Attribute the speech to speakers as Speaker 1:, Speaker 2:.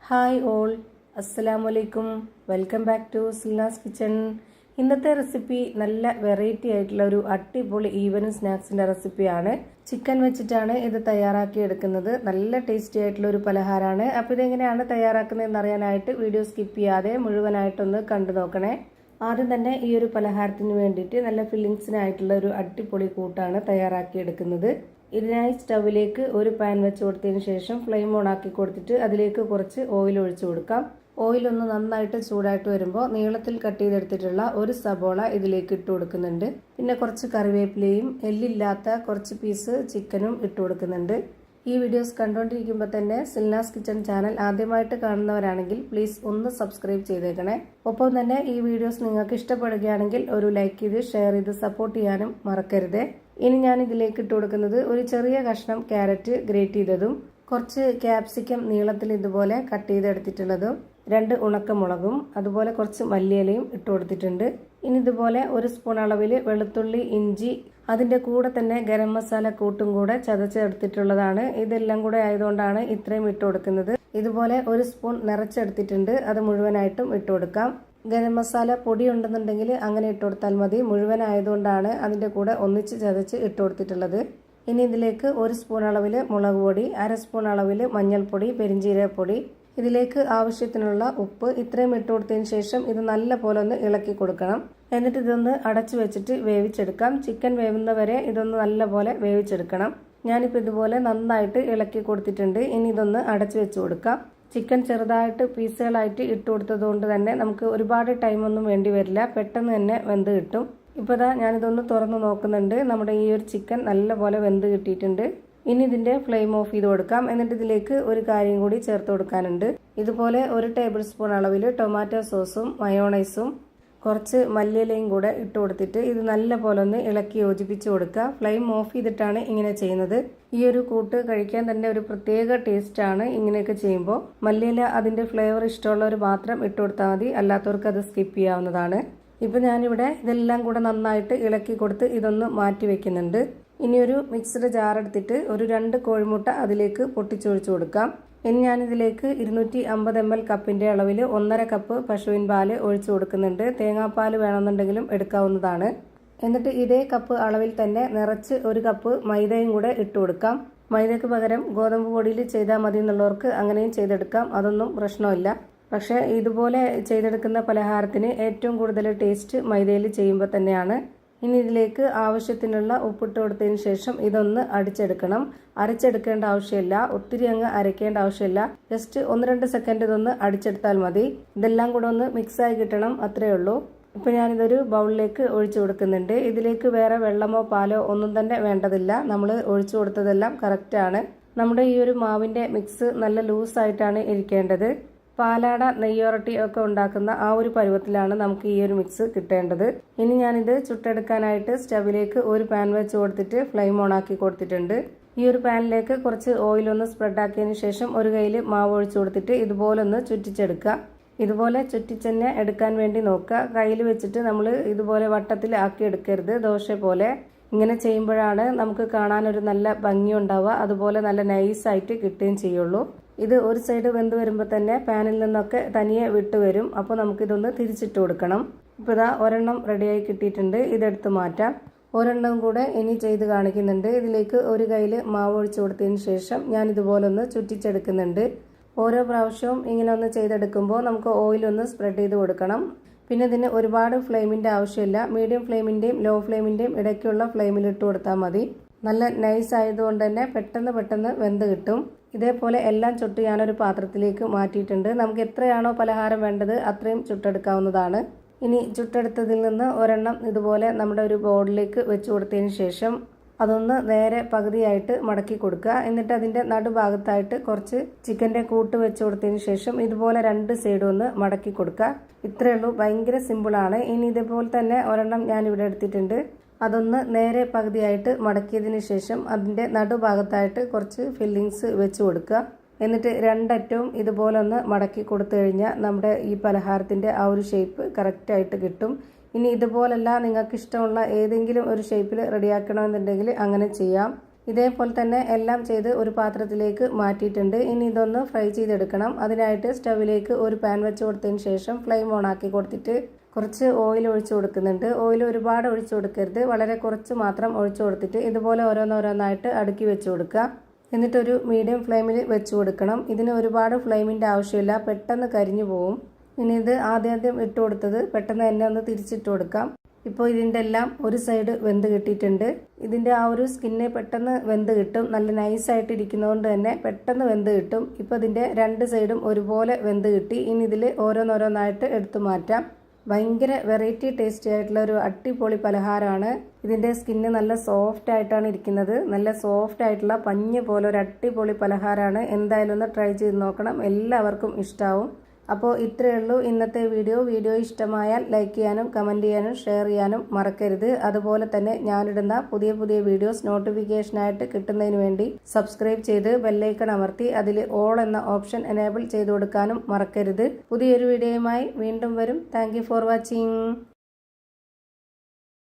Speaker 1: Hi all, അസ്സലാമലൈക്കും. Welcome back to Silna's kitchen. ഇന്നത്തെ recipe നല്ല വെറൈറ്റി ആയിട്ടുള്ള ഒരു അടിപൊളി ഈവനിങ് സ്നാക്സിൻ്റെ റെസിപ്പിയാണ്. ചിക്കൻ വെച്ചിട്ടാണ് ഇത് തയ്യാറാക്കി എടുക്കുന്നത്. നല്ല ടേസ്റ്റി ആയിട്ടുള്ള ഒരു പലഹാരമാണ്. അപ്പോൾ ഇതെങ്ങനെയാണ് തയ്യാറാക്കുന്നതെന്ന് അറിയാനായിട്ട് വീഡിയോ സ്കിപ്പ് ചെയ്യാതെ മുഴുവനായിട്ടൊന്ന് കണ്ടു നോക്കണേ. ആദ്യം തന്നെ ഈ ഒരു പലഹാരത്തിന് വേണ്ടിയിട്ട് നല്ല ഫില്ലിങ്സിനായിട്ടുള്ള ഒരു അടിപൊളി കൂട്ടാണ് തയ്യാറാക്കി എടുക്കുന്നത്. ഇതിനായി സ്റ്റവിലേക്ക് ഒരു പാൻ വെച്ച് കൊടുത്തതിന് ശേഷം ഫ്ലെയിം ഓൺ ആക്കി കൊടുത്തിട്ട് അതിലേക്ക് കുറച്ച് ഓയിൽ ഒഴിച്ചു കൊടുക്കാം. ഓയിൽ ഒന്ന് നന്നായിട്ട് ചൂടായിട്ട് വരുമ്പോൾ നീളത്തിൽ കട്ട് ചെയ്തെടുത്തിട്ടുള്ള ഒരു സബോള ഇതിലേക്ക് ഇട്ട് കൊടുക്കുന്നുണ്ട്. പിന്നെ കുറച്ച് കറിവേപ്പിലയും എല്ലില്ലാത്ത കുറച്ച് പീസ് ചിക്കനും ഇട്ട് കൊടുക്കുന്നുണ്ട്. ഈ വീഡിയോസ് കണ്ടുകൊണ്ടിരിക്കുമ്പോൾ തന്നെ സിൽനാസ് കിച്ചൺ ചാനൽ ആദ്യമായിട്ട് കാണുന്നവരാണെങ്കിൽ പ്ലീസ് ഒന്ന് സബ്സ്ക്രൈബ് ചെയ്തേക്കണേ. ഒപ്പം തന്നെ ഈ വീഡിയോസ് നിങ്ങൾക്ക് ഇഷ്ടപ്പെടുകയാണെങ്കിൽ ഒരു ലൈക്ക് ചെയ്ത് ഷെയർ ചെയ്ത് സപ്പോർട്ട് ചെയ്യാനും മറക്കരുത്. ഇനി ഞാൻ ഇതിലേക്ക് ഇട്ട് കൊടുക്കുന്നത് ഒരു ചെറിയ കഷ്ണം ക്യാരറ്റ് ഗ്രേറ്റ് ചെയ്തതും കുറച്ച് ക്യാപ്സിക്കം നീളത്തിൽ ഇതുപോലെ കട്ട് ചെയ്തെടുത്തിട്ടുള്ളതും 2 ഉണക്കമുളകും അതുപോലെ കുറച്ച് മല്ലിയിലയും ഇട്ട് കൊടുത്തിട്ടുണ്ട്. ഇനി ഇതുപോലെ 1 സ്പൂൺ അളവിൽ വെളുത്തുള്ളി, ഇഞ്ചി, അതിൻ്റെ കൂടെ തന്നെ ഗരം മസാല കൂട്ടും കൂടെ ചതച്ചെടുത്തിട്ടുള്ളതാണ്. ഇതെല്ലാം കൂടെ ആയതുകൊണ്ടാണ് ഇത്രയും ഇട്ട് കൊടുക്കുന്നത്. ഇതുപോലെ 1 സ്പൂൺ നിറച്ചെടുത്തിട്ടുണ്ട്. അത് മുഴുവനായിട്ടും ഇട്ട് കൊടുക്കാം. ഗരം മസാല പൊടി ഉണ്ടെന്നുണ്ടെങ്കിൽ അങ്ങനെ ഇട്ട് കൊടുത്താൽ മതി. മുഴുവനായതുകൊണ്ടാണ് അതിൻ്റെ കൂടെ ഒന്നിച്ച് ചതച്ച് ഇട്ട് കൊടുത്തിട്ടുള്ളത്. ഇനി ഇതിലേക്ക് 1 സ്പൂൺ അളവിൽ മുളക് പൊടി, 1/2 സ്പൂൺ അളവിൽ മഞ്ഞൾപ്പൊടി, പെരിഞ്ജീരകപ്പൊടി, ഇതിലേക്ക് ആവശ്യത്തിനുള്ള ഉപ്പ്, ഇത്രയും ഇട്ട് കൊടുത്തതിന് ശേഷം ഇത് നല്ല പോലെ ഒന്ന് ഇളക്കി കൊടുക്കണം. എന്നിട്ട് ഇതൊന്ന് അടച്ചു വെച്ചിട്ട് വേവിച്ചെടുക്കാം. ചിക്കൻ വേവുന്നവരെ ഇതൊന്ന് നല്ല പോലെ വേവിച്ചെടുക്കണം. ഞാനിപ്പോൾ ഇതുപോലെ നന്നായിട്ട് ഇളക്കി കൊടുത്തിട്ടുണ്ട്. ഇനി ഇതൊന്ന് അടച്ചു വെച്ച് കൊടുക്കാം. ചിക്കൻ ചെറുതായിട്ട് പീസുകളായിട്ട് ഇട്ട് കൊടുത്തത് കൊണ്ട് തന്നെ നമുക്ക് ഒരുപാട് ടൈമൊന്നും വേണ്ടി വരില്ല, പെട്ടെന്ന് തന്നെ വെന്ത് കിട്ടും. ഇപ്പോൾ ഞാനിതൊന്ന് തുറന്ന് നോക്കുന്നുണ്ട്. നമ്മുടെ ഈ ഒരു ചിക്കൻ നല്ലപോലെ വെന്ത് കിട്ടിയിട്ടുണ്ട്. ഇനി ഇതിൻ്റെ ഫ്ലെയിം ഓഫ് ചെയ്ത് കൊടുക്കാം. എന്നിട്ട് ഇതിലേക്ക് ഒരു കാര്യം കൂടി ചേർത്ത് കൊടുക്കാനുണ്ട്. ഇതുപോലെ 1 ടേബിൾ സ്പൂൺ അളവിൽ ടൊമാറ്റോ സോസും മയോണൈസും കുറച്ച് മല്ലിയിലയും കൂടെ ഇട്ട് കൊടുത്തിട്ട് ഇത് നല്ല പോലെ ഒന്ന് ഇളക്കി യോജിപ്പിച്ച് കൊടുക്കുക. ഫ്ലെയിം ഓഫ് ചെയ്തിട്ടാണ് ഇങ്ങനെ ചെയ്യുന്നത്. ഈ ഒരു കൂട്ട് കഴിക്കാൻ തന്നെ ഒരു പ്രത്യേക ടേസ്റ്റാണ് ഇങ്ങനെയൊക്കെ ചെയ്യുമ്പോൾ. മല്ലിയില അതിൻ്റെ ഫ്ലേവർ ഇഷ്ടമുള്ളവർ മാത്രം ഇട്ട് കൊടുത്താൽ മതി, അല്ലാത്തവർക്ക് അത് സ്കിപ്പ് ചെയ്യാവുന്നതാണ്. ഇപ്പം ഞാനിവിടെ ഇതെല്ലാം കൂടെ നന്നായിട്ട് ഇളക്കി കൊടുത്ത് ഇതൊന്ന് മാറ്റി വെക്കുന്നുണ്ട്. ഇനിയൊരു മിക്സഡ് ജാർ എടുത്തിട്ട് ഒരു 2 കോഴിമുട്ട അതിലേക്ക് പൊട്ടിച്ചൊഴിച്ചു കൊടുക്കാം. ഇനി ഞാനിതിലേക്ക് 250 ml കപ്പിൻ്റെ അളവിൽ 1.5 കപ്പ് പശുവിൻ പാല് ഒഴിച്ചു കൊടുക്കുന്നുണ്ട്. തേങ്ങാപ്പാൽ വേണമെന്നുണ്ടെങ്കിലും എടുക്കാവുന്നതാണ്. എന്നിട്ട് ഇതേ കപ്പ് അളവിൽ തന്നെ നിറച്ച് 1 കപ്പ് മൈദയും കൂടെ ഇട്ട് കൊടുക്കാം. മൈദയ്ക്ക് പകരം ഗോതമ്പ് പൊടിയിൽ ചെയ്താൽ മതി എന്നുള്ളവർക്ക് അങ്ങനെയും ചെയ്തെടുക്കാം, അതൊന്നും പ്രശ്നമില്ല. പക്ഷേ ഇതുപോലെ ചെയ്തെടുക്കുന്ന പലഹാരത്തിന് ഏറ്റവും കൂടുതൽ ടേസ്റ്റ് മൈദയിൽ ചെയ്യുമ്പോൾ തന്നെയാണ്. ഇനി ഇതിലേക്ക് ആവശ്യത്തിനുള്ള ഉപ്പിട്ട് കൊടുത്തതിന് ശേഷം ഇതൊന്ന് അടിച്ചെടുക്കണം. അരച്ചെടുക്കേണ്ട ആവശ്യമില്ല, ഒത്തിരി അങ്ങ് അരയ്ക്കേണ്ട ആവശ്യമില്ല. ജസ്റ്റ് 1-2 സെക്കൻഡ് ഇതൊന്ന് അടിച്ചെടുത്താൽ മതി. ഇതെല്ലാം കൂടെ ഒന്ന് മിക്സായി കിട്ടണം, അത്രയേ ഉള്ളൂ. ഇപ്പോൾ ഞാനിതൊരു ബൗളിലേക്ക് ഒഴിച്ചു കൊടുക്കുന്നുണ്ട്. ഇതിലേക്ക് വേറെ വെള്ളമോ പാലോ ഒന്നും തന്നെ വേണ്ടതില്ല. നമ്മൾ ഒഴിച്ചു കൊടുത്തതെല്ലാം കറക്റ്റാണ്. നമ്മുടെ ഈ ഒരു മാവിൻ്റെ മിക്സ് നല്ല ലൂസായിട്ടാണ് ഇരിക്കേണ്ടത്. പാലാട, നെയ്യോറട്ടി ഒക്കെ ഉണ്ടാക്കുന്ന ആ ഒരു പരുവത്തിലാണ് നമുക്ക് ഈ ഒരു മിക്സ് കിട്ടേണ്ടത്. ഇനി ഞാനിത് ചുട്ടെടുക്കാനായിട്ട് സ്റ്റവിലേക്ക് ഒരു പാൻ വെച്ച് കൊടുത്തിട്ട് ഫ്ലെയിം ഓൺ ആക്കി കൊടുത്തിട്ടുണ്ട്. ഈ ഒരു പാനിലേക്ക് കുറച്ച് ഓയിലൊന്ന് സ്പ്രെഡാക്കിയതിന് ശേഷം ഒരു കയ്യിൽ മാവ് ഒഴിച്ചു കൊടുത്തിട്ട് ഇതുപോലെ ഒന്ന് ചുറ്റിച്ചെടുക്കുക. ഇതുപോലെ ചുറ്റിച്ചെന്നെ എടുക്കാൻ വേണ്ടി നോക്കുക. കയ്യിൽ വെച്ചിട്ട് നമ്മൾ ഇതുപോലെ വട്ടത്തിൽ ആക്കി എടുക്കരുത്, ദോശ പോലെ. ഇങ്ങനെ ചെയ്യുമ്പോഴാണ് നമുക്ക് കാണാനൊരു നല്ല ഭംഗി ഉണ്ടാവുക, അതുപോലെ നല്ല നൈസായിട്ട് കിട്ടുകയും ചെയ്യുള്ളൂ. ഇത് ഒരു സൈഡ് വെന്ത് വരുമ്പോൾ തന്നെ പാനിൽ നിന്നൊക്കെ തനിയെ വിട്ട് വരും. അപ്പോൾ നമുക്കിതൊന്ന് തിരിച്ചിട്ട് കൊടുക്കണം. ഇപ്പോൾ ഒരെണ്ണം റെഡിയായി കിട്ടിയിട്ടുണ്ട്. ഇതെടുത്ത് മാറ്റാം. ഒരെണ്ണം കൂടെ ഇനി ചെയ്ത് കാണിക്കുന്നുണ്ട്. ഇതിലേക്ക് ഒരു കയ്യിൽ മാവ് ഒഴിച്ചു കൊടുത്തതിന് ശേഷം ഞാൻ ഇതുപോലെ ഒന്ന് ചുറ്റിച്ചെടുക്കുന്നുണ്ട്. ഓരോ പ്രാവശ്യവും ഇങ്ങനെ ഒന്ന് ചെയ്തെടുക്കുമ്പോൾ നമുക്ക് ഓയിലൊന്ന് സ്പ്രെഡ് ചെയ്ത് കൊടുക്കണം. പിന്നെ ഇതിന് ഒരുപാട് ഫ്ലെയിമിൻ്റെ ആവശ്യമില്ല. മീഡിയം ഫ്ലെയിമിൻ്റെയും ലോ ഫ്ലെയിമിൻ്റെയും ഇടയ്ക്കുള്ള ഫ്ലെയിമിൽ ഇട്ട് കൊടുത്താൽ മതി. നല്ല നൈസ് ആയതുകൊണ്ട് തന്നെ പെട്ടെന്ന് വെന്ത് കിട്ടും. ഇതേപോലെ എല്ലാം ചുട്ട് ഞാനൊരു പാത്രത്തിലേക്ക് മാറ്റിയിട്ടുണ്ട്. നമുക്ക് എത്രയാണോ പലഹാരം വേണ്ടത് അത്രയും ചുട്ടെടുക്കാവുന്നതാണ്. ഇനി ചുട്ടെടുത്തതിൽ നിന്ന് ഒരെണ്ണം ഇതുപോലെ നമ്മുടെ ഒരു ബോളിലേക്ക് വെച്ച് കൊടുത്തതിന് ശേഷം അതൊന്ന് നേരെ പകുതിയായിട്ട് മടക്കി കൊടുക്കുക. എന്നിട്ട് അതിൻ്റെ നടുഭാഗത്തായിട്ട് കുറച്ച് ചിക്കൻ്റെ കൂട്ട് വെച്ച് കൊടുത്തതിന് ശേഷം ഇതുപോലെ 2 സൈഡും ഒന്ന് മടക്കി കൊടുക്കുക. ഇത്രയേ ഉള്ളൂ, ഭയങ്കര സിമ്പിളാണ്. ഇനി ഇതേപോലെ തന്നെ ഒരെണ്ണം ഞാനിവിടെ എടുത്തിട്ടുണ്ട്. അതൊന്ന് നേരെ പകുതിയായിട്ട് മടക്കിയതിന് ശേഷം അതിൻ്റെ നടുഭാഗത്തായിട്ട് കുറച്ച് ഫില്ലിങ്സ് വെച്ച് കൊടുക്കുക. എന്നിട്ട് 2 അറ്റവും ഇതുപോലെ ഒന്ന് മടക്കി കൊടുത്തു കഴിഞ്ഞാൽ നമ്മുടെ ഈ പലഹാരത്തിൻ്റെ ആ ഒരു ഷേപ്പ് കറക്റ്റായിട്ട് കിട്ടും. ഇനി ഇതുപോലല്ല നിങ്ങൾക്ക് ഇഷ്ടമുള്ള ഏതെങ്കിലും ഒരു ഷേപ്പിൽ റെഡിയാക്കണമെന്നുണ്ടെങ്കിൽ അങ്ങനെ ചെയ്യാം. ഇതേപോലെ തന്നെ എല്ലാം ചെയ്ത് ഒരു പാത്രത്തിലേക്ക് മാറ്റിയിട്ടുണ്ട്. ഇനി ഇതൊന്ന് ഫ്രൈ ചെയ്തെടുക്കണം. അതിനായിട്ട് സ്റ്റവിലേക്ക് ഒരു പാൻ വെച്ച് കൊടുത്തതിന് ശേഷം ഫ്ലെയിം ഓൺ ആക്കി കൊടുത്തിട്ട് കുറച്ച് ഓയിൽ ഒഴിച്ചു കൊടുക്കുന്നുണ്ട്. ഓയിൽ ഒരുപാട് ഒഴിച്ചു കൊടുക്കരുത്, വളരെ കുറച്ച് മാത്രം ഒഴിച്ചു കൊടുത്തിട്ട് ഇതുപോലെ ഓരോന്നോരോന്നായിട്ട് അടുക്കി വെച്ച് കൊടുക്കുക. എന്നിട്ടൊരു മീഡിയം ഫ്ലെയിമിൽ വെച്ച് കൊടുക്കണം. ഇതിന് ഒരുപാട് ഫ്ലെയിമിൻ്റെ ആവശ്യമില്ല, പെട്ടെന്ന് കരിഞ്ഞു പോവും. ഇനി ഇത് ആദ്യം ഇട്ട് കൊടുത്തത് പെട്ടെന്ന് തന്നെ ഒന്ന് തിരിച്ചിട്ട് കൊടുക്കാം. ഇപ്പോൾ ഇതിൻ്റെ എല്ലാം ഒരു സൈഡ് വെന്ത് കിട്ടിയിട്ടുണ്ട്. ഇതിൻ്റെ ആ ഒരു സ്കിന്നെ പെട്ടെന്ന് വെന്ത് കിട്ടും, നല്ല നൈസായിട്ട് ഇരിക്കുന്നതുകൊണ്ട് തന്നെ പെട്ടെന്ന് വെന്ത് കിട്ടും. ഇപ്പോൾ ഇതിൻ്റെ രണ്ട് സൈഡും ഒരുപോലെ വെന്ത് കിട്ടി. ഇനി ഇതിൽ ഓരോന്നോരോന്നായിട്ട് എടുത്തു മാറ്റാം. ഭയങ്കര വെറൈറ്റി ടേസ്റ്റി ആയിട്ടുള്ള ഒരു അടിപൊളി പലഹാരമാണ്. ഇതിൻ്റെ സ്കിന്ന് നല്ല സോഫ്റ്റ് ആയിട്ടാണ് ഇരിക്കുന്നത്, നല്ല സോഫ്റ്റ് ആയിട്ടുള്ള പഞ്ഞ് പോലെ ഒരു അടിപൊളി പലഹാരമാണ്. എന്തായാലും ഒന്ന് ട്രൈ ചെയ്ത് നോക്കണം, എല്ലാവർക്കും ഇഷ്ടമാവും. അപ്പോൾ ഇത്രയേ ഉള്ളൂ ഇന്നത്തെ വീഡിയോ ഇഷ്ടമായാൽ ലൈക്ക് ചെയ്യാനും കമൻറ്റ് ചെയ്യാനും ഷെയർ ചെയ്യാനും മറക്കരുത്. അതുപോലെ തന്നെ ഞാനിടുന്ന പുതിയ വീഡിയോസ് നോട്ടിഫിക്കേഷനായിട്ട് കിട്ടുന്നതിന് വേണ്ടി സബ്സ്ക്രൈബ് ചെയ്ത് ബെല്ലൈക്കൺ അമർത്തി അതിൽ ഓൾ എന്ന ഓപ്ഷൻ എനേബിൾ ചെയ്ത് കൊടുക്കാനും മറക്കരുത്. പുതിയൊരു വീഡിയോയുമായി വീണ്ടും വരും. Thank you for watching.